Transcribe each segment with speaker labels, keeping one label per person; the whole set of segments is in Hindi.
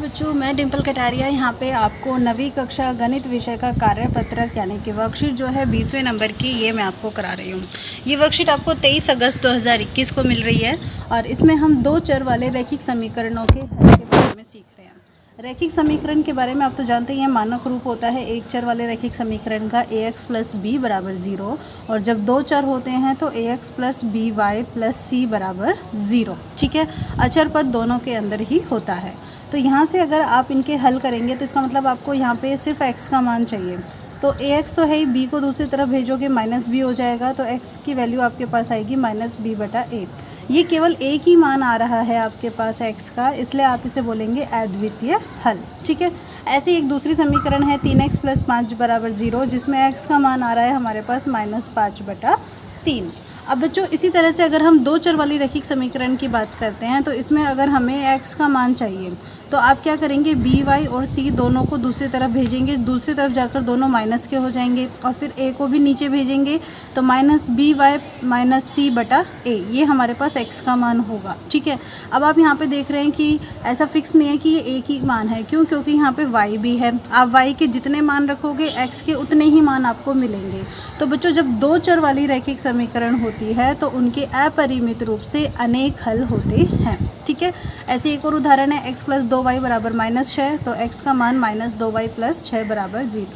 Speaker 1: बच्चों, मैं डिम्पल कटारिया यहाँ पे आपको नवीं कक्षा गणित विषय का कार्यपत्रक यानी कि वर्कशीट जो है 20वें नंबर की ये मैं आपको करा रही हूँ। ये वर्कशीट आपको 23 अगस्त 2021 को मिल रही है और इसमें हम दो चर वाले रैखिक समीकरणों के हल के बारे में सीख रहे हैं। रैखिक समीकरण के बारे में आप तो जानते ही हैं, मानक रूप होता है एक चर वाले रैखिक समीकरण का ax प्लस बी बराबर 0 और जब दो चर होते हैं तो ax plus b y plus c बराबर 0। ठीक है, अचर पद दोनों के अंदर ही होता है। तो यहाँ से अगर आप इनके हल करेंगे तो इसका मतलब आपको यहाँ पे सिर्फ x का मान चाहिए। तो ax तो है ही, b को दूसरी तरफ भेजोगे माइनस b हो जाएगा, तो x की वैल्यू आपके पास आएगी माइनस बी बटा ए। ये केवल एक ही मान आ रहा है आपके पास x का, इसलिए आप इसे बोलेंगे अद्वितीय हल। ठीक है, ऐसे एक दूसरी समीकरण है 3x प्लस 5 बराबर 0 जिसमें x का मान आ रहा है हमारे पास माइनस 5 बटा 3। अब बच्चों, इसी तरह से अगर हम दो चर वाली रैखिक समीकरण की बात करते हैं तो इसमें अगर हमें x का मान चाहिए तो आप क्या करेंगे, बी वाई और सी दोनों को दूसरी तरफ भेजेंगे, दूसरी तरफ जाकर दोनों माइनस के हो जाएंगे और फिर ए को भी नीचे भेजेंगे तो माइनस बी वाई माइनस सी बटा ए, ये हमारे पास x का मान होगा। ठीक है, अब आप यहाँ पे देख रहे हैं कि ऐसा फिक्स नहीं है कि ये एक ही मान है, क्यों? क्योंकि यहाँ पे y भी है। आप y के जितने मान रखोगे x के उतने ही मान आपको मिलेंगे। तो बच्चों, जब दो चर वाली रैखिक समीकरण होती है तो उनके अपरिमित रूप से अनेक हल होते हैं। ठीक है, ऐसे एक और उदाहरण है x प्लस 2y बराबर माइनस 6, तो x का मान माइनस 2y प्लस 6 बराबर 0,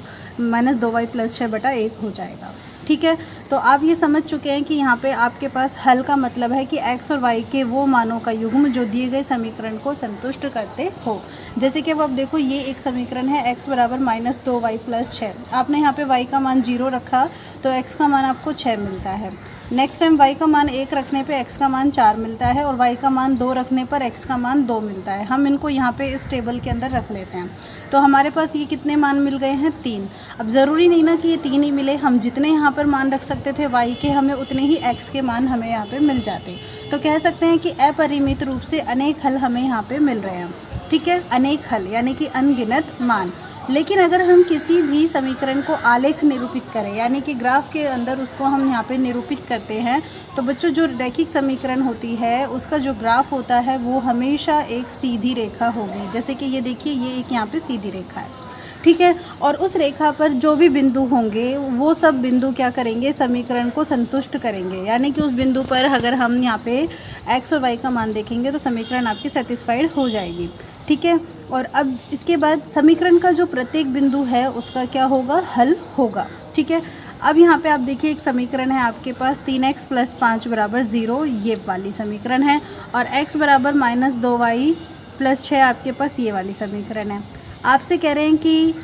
Speaker 1: माइनस 2y प्लस 6 बटा 1 हो जाएगा। ठीक है, तो आप ये समझ चुके हैं कि यहाँ पे आपके पास हल का मतलब है कि x और y के वो मानों का युग्म जो दिए गए समीकरण को संतुष्ट करते हो। जैसे कि अब आप देखो, ये एक समीकरण है x बराबर माइनस 2y प्लस 6, आपने यहाँ पे y का मान 0 रखा तो x का मान आपको 6 मिलता है। नेक्स्ट टाइम y का मान 1 रखने पे x का मान 4 मिलता है और y का मान 2 रखने पर x का मान 2 मिलता है। हम इनको यहाँ पे इस टेबल के अंदर रख लेते हैं, तो हमारे पास ये कितने मान मिल गए हैं, 3। अब ज़रूरी नहीं ना कि ये 3 ही मिले, हम जितने यहाँ पर मान रख सकते थे y के, हमें उतने ही x के मान हमें यहाँ पे मिल जाते। तो कह सकते हैं कि अपरिमित रूप से अनेक हल हमें यहाँ पे मिल रहे हैं। ठीक है, अनेक हल यानी कि अनगिनत मान। लेकिन अगर हम किसी भी समीकरण को आलेख निरूपित करें यानी कि ग्राफ के अंदर उसको हम यहाँ पे निरूपित करते हैं, तो बच्चों जो रैखिक समीकरण होती है उसका जो ग्राफ होता है वो हमेशा एक सीधी रेखा होगी। जैसे कि ये देखिए, ये एक यहाँ पे सीधी रेखा है। ठीक है, और उस रेखा पर जो भी बिंदु होंगे वो सब बिंदु क्या करेंगे, समीकरण को संतुष्ट करेंगे। यानी कि उस बिंदु पर अगर हम यहाँ पे x और y का मान देखेंगे तो समीकरण आपकी सेटिस्फाइड हो जाएगी। ठीक है, और अब इसके बाद समीकरण का जो प्रत्येक बिंदु है उसका क्या होगा, हल होगा। ठीक है, अब यहाँ पे आप देखिए एक समीकरण है आपके पास 3x प्लस 5 बराबर 0, ये वाली समीकरण है, और x बराबर माइनस 2y प्लस 6 आपके पास ये वाली समीकरण है। आपसे कह रहे हैं कि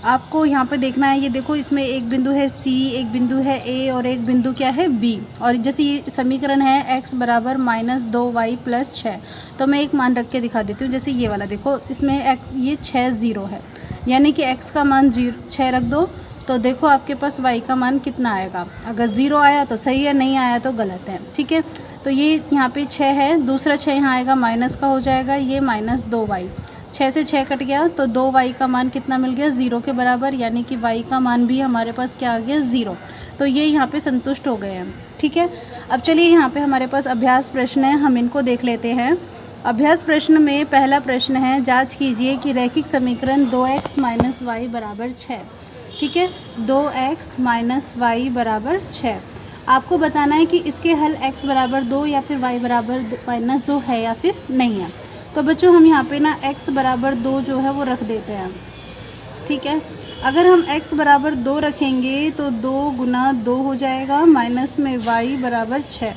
Speaker 1: आपको यहाँ पे देखना है, ये देखो इसमें एक बिंदु है C, एक बिंदु है A और एक बिंदु क्या है B। और जैसे ये समीकरण है x बराबर माइनस 2y प्लस 6, तो मैं एक मान रख के दिखा देती हूँ। जैसे ये वाला देखो, इसमें x ये 6 0 है, यानी कि x का मान 6 रख दो तो देखो आपके पास y का मान कितना आएगा। अगर 0 आया तो सही है, नहीं आया तो गलत है। ठीक है, तो ये यहाँ पे 6 है, दूसरा 6 यहाँ आएगा माइनस का हो जाएगा, ये माइनस 2y, 6 से 6 कट गया तो 2y का मान कितना मिल गया, 0 के बराबर, यानी कि y का मान भी हमारे पास क्या आ गया, 0। तो ये यहाँ पे संतुष्ट हो गए हैं। ठीक है, अब चलिए यहाँ पे हमारे पास अभ्यास प्रश्न है, हम इनको देख लेते हैं। अभ्यास प्रश्न में पहला प्रश्न है, जांच कीजिए कि रैखिक समीकरण 2x माइनस वाई बराबर 6। ठीक है, 2x माइनस वाई बराबर 6, आपको बताना है कि इसके हल x बराबर 2 या फिर y बराबर माइनस 2 है या फिर नहीं है। तो बच्चों हम यहाँ पे ना x बराबर 2 जो है वो रख देते हैं। ठीक है, अगर हम x बराबर 2 रखेंगे तो 2 गुना 2 हो जाएगा, माइनस में y बराबर 6,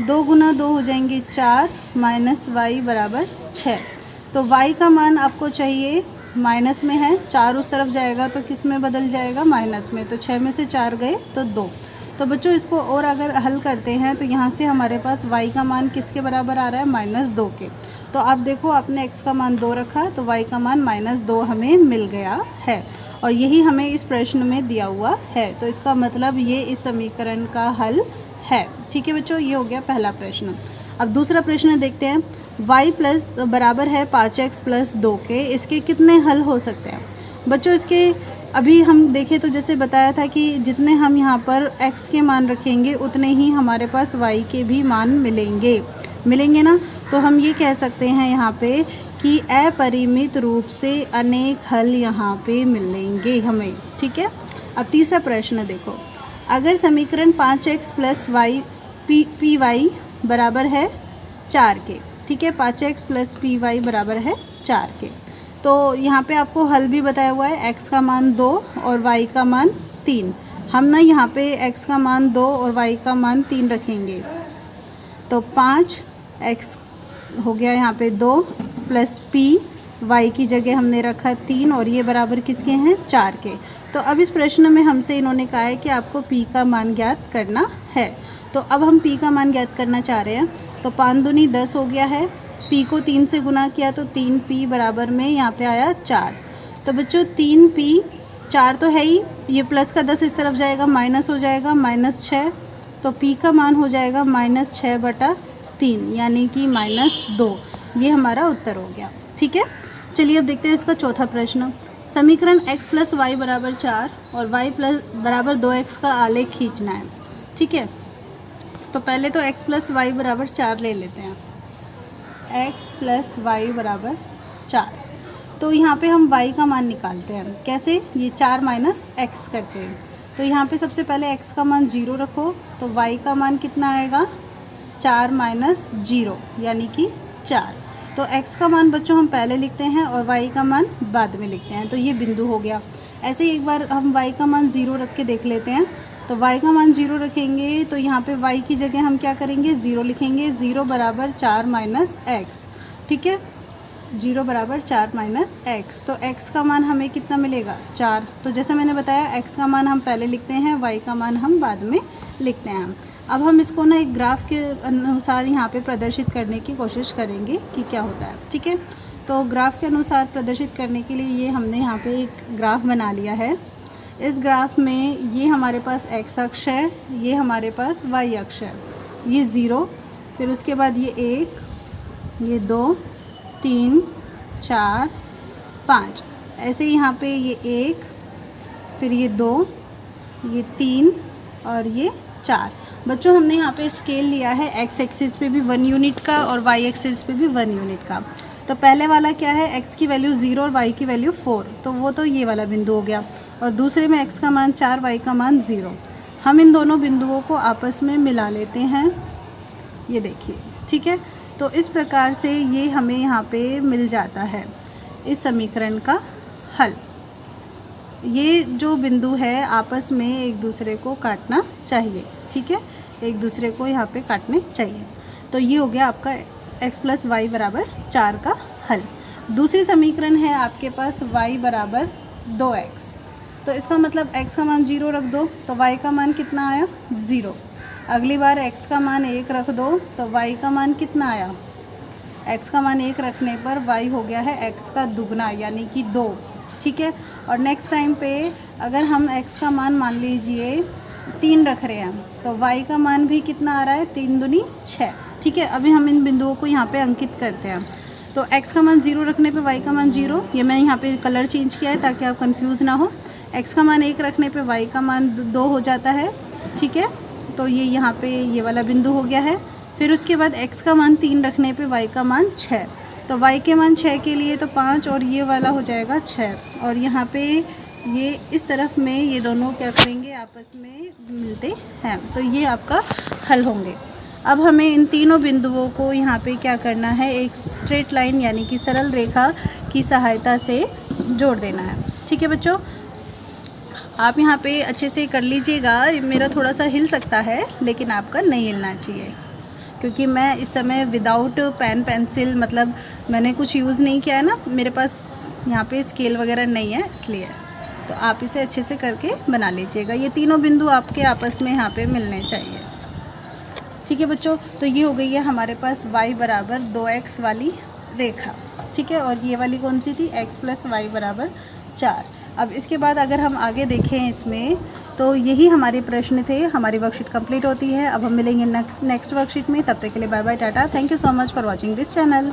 Speaker 1: 2 गुना 2 हो जाएंगे 4, माइनस y बराबर 6। तो y का मान आपको चाहिए, माइनस में है, 4 उस तरफ जाएगा तो किस में बदल जाएगा, माइनस में, तो 6 में से 4 गए तो 2। तो बच्चों इसको और अगर हल करते हैं तो यहाँ से हमारे पास y का मान किसके बराबर आ रहा है, माइनस 2 के। तो आप देखो, आपने x का मान 2 रखा तो y का मान माइनस 2 हमें मिल गया है, और यही हमें इस प्रश्न में दिया हुआ है। तो इसका मतलब ये इस समीकरण का हल है। ठीक है बच्चों, ये हो गया पहला प्रश्न। अब दूसरा प्रश्न देखते हैं, y प्लस बराबर है 5x प्लस 2 के, इसके कितने हल हो सकते हैं। बच्चों इसके अभी हम देखें तो जैसे बताया था कि जितने हम यहाँ पर x के मान रखेंगे उतने ही हमारे पास y के भी मान मिलेंगे ना। तो हम ये कह सकते हैं यहाँ पे कि अपरिमित रूप से अनेक हल यहाँ पे मिलेंगे हमें। ठीक है, अब तीसरा प्रश्न देखो, अगर समीकरण 5x plus Y P Y बराबर है 4 के। ठीक है, 5x प्लस पी वाई बराबर है 4 के। तो यहाँ पे आपको हल भी बताया हुआ है, x का मान 2 और y का मान 3। हम ना यहाँ पे x का मान 2 और y का मान 3 रखेंगे, तो 5x हो गया यहाँ पे 2 प्लस p, y की जगह हमने रखा 3 और ये बराबर किसके हैं, 4 के। तो अब इस प्रश्न में हमसे इन्होंने कहा है कि आपको p का मान ज्ञात करना है। तो अब हम p का मान ज्ञात करना चाह रहे हैं, तो 5 दूनी 10 हो गया है, p को 3 से गुना किया तो 3p बराबर में यहाँ पे आया 4। तो बच्चों 3p 4 तो है ही, ये प्लस का 10 इस तरफ जाएगा, माइनस हो जाएगा -6, तो p का मान हो जाएगा -6/3 यानी कि -2। ये हमारा उत्तर हो गया। ठीक है, चलिए अब देखते हैं इसका चौथा प्रश्न। समीकरण x प्लस वाई बराबर 4 और y प्लस बराबर 2x का आलेख खींचना है। ठीक है, तो पहले तो x प्लस वाई बराबर 4 ले लेते हैं, x प्लस वाई बराबर 4। तो यहाँ पे हम y का मान निकालते हैं, कैसे, ये 4 माइनस x करते हैं। तो यहाँ पे सबसे पहले x का मान 0 रखो, तो y का मान कितना आएगा, 4 माइनस 0 यानी कि 4। तो x का मान बच्चों हम पहले लिखते हैं और y का मान बाद में लिखते हैं, तो ये बिंदु हो गया। ऐसे ही एक बार हम y का मान 0 रख के देख लेते हैं, तो y का मान 0 रखेंगे तो यहाँ पे y की जगह हम क्या करेंगे, 0 लिखेंगे, 0 बराबर 4 माइनस x। ठीक है, 0 बराबर 4 माइनस x, तो x का मान हमें कितना मिलेगा, 4। तो जैसे मैंने बताया x का मान हम पहले लिखते हैं, y का मान हम बाद में लिखते हैं। अब हम इसको ना एक ग्राफ के अनुसार यहाँ पे प्रदर्शित करने की कोशिश करेंगे कि क्या होता है। ठीक है, तो ग्राफ के अनुसार प्रदर्शित करने के लिए ये हमने यहाँ पे एक ग्राफ बना लिया है। इस ग्राफ में ये हमारे पास x अक्ष है, ये हमारे पास y अक्ष है, ये 0, फिर उसके बाद ये 1, ये 2, 3, 4, 5, ऐसे यहाँ पे ये 1, फिर ये 2, ये 3 और ये 4। बच्चों हमने यहाँ पे स्केल लिया है, x एक्सिस पे भी 1 यूनिट का और y एक्सिस पे भी 1 यूनिट का। तो पहले वाला क्या है, x की वैल्यू 0 और y की वैल्यू 4, तो वो तो ये वाला बिंदु हो गया। और दूसरे में x का मान 4, y का मान 0। हम इन दोनों बिंदुओं को आपस में मिला लेते हैं, ये देखिए। ठीक है, तो इस प्रकार से ये हमें यहाँ पे मिल जाता है इस समीकरण का हल। ये जो बिंदु है आपस में एक दूसरे को काटना चाहिए। ठीक है, एक दूसरे को यहाँ पे काटने चाहिए। तो ये हो गया आपका x प्लस वाई बराबर 4 का हल। दूसरी समीकरण है आपके पास y बराबर 2x। तो इसका मतलब x का मान 0 रख दो तो y का मान कितना आया, 0। अगली बार x का मान 1 रख दो तो y का मान कितना आया, x का मान 1 रखने पर y हो गया है x का दुगना यानी कि 2। ठीक है, और नेक्स्ट टाइम पे अगर हम x का मान लीजिए 3 रख रहे हैं तो y का मान भी कितना आ रहा है, 3 दूनी 6। ठीक है, अभी हम इन बिंदुओं को यहाँ पे अंकित करते हैं। तो x का मान 0 रखने पे y का मान 0, ये मैं यहाँ पे कलर चेंज किया है ताकि आप कंफ्यूज ना हो। x का मान 1 रखने पे y का मान 2 हो जाता है। ठीक है, तो ये यहाँ पे ये वाला बिंदु हो गया है। फिर उसके बाद x का मान 3 रखने पे y का मान 6, तो y के मान 6 के लिए तो 5 और ये वाला हो जाएगा 6। और यहाँ पे ये इस तरफ में ये दोनों क्या करेंगे, आपस में मिलते हैं, तो ये आपका हल होंगे। अब हमें इन तीनों बिंदुओं को यहाँ पे क्या करना है, एक स्ट्रेट लाइन यानी कि सरल रेखा की सहायता से जोड़ देना है। ठीक है बच्चों, आप यहाँ पे अच्छे से कर लीजिएगा। मेरा थोड़ा सा हिल सकता है लेकिन आपका नहीं हिलना चाहिए, क्योंकि मैं इस समय विदाउट पेन पेंसिल मतलब मैंने कुछ यूज़ नहीं किया है ना, मेरे पास यहाँ पे स्केल वगैरह नहीं है, इसलिए तो आप इसे अच्छे से करके बना लीजिएगा। ये तीनों बिंदु आपके आपस में यहाँ पे मिलने चाहिए। ठीक है बच्चों, तो ये हो गई है हमारे पास y बराबर 2x वाली रेखा। ठीक है, और ये वाली कौन सी थी, x प्लस वाई बराबर 4। अब इसके बाद अगर हम आगे देखें इसमें, तो यही हमारे प्रश्न थे। हमारी वर्कशीट कंप्लीट होती है। अब हम मिलेंगे नेक्स्ट वर्कशीट में। तब तक के लिए bye bye, tata. Thank you so much for watching this channel.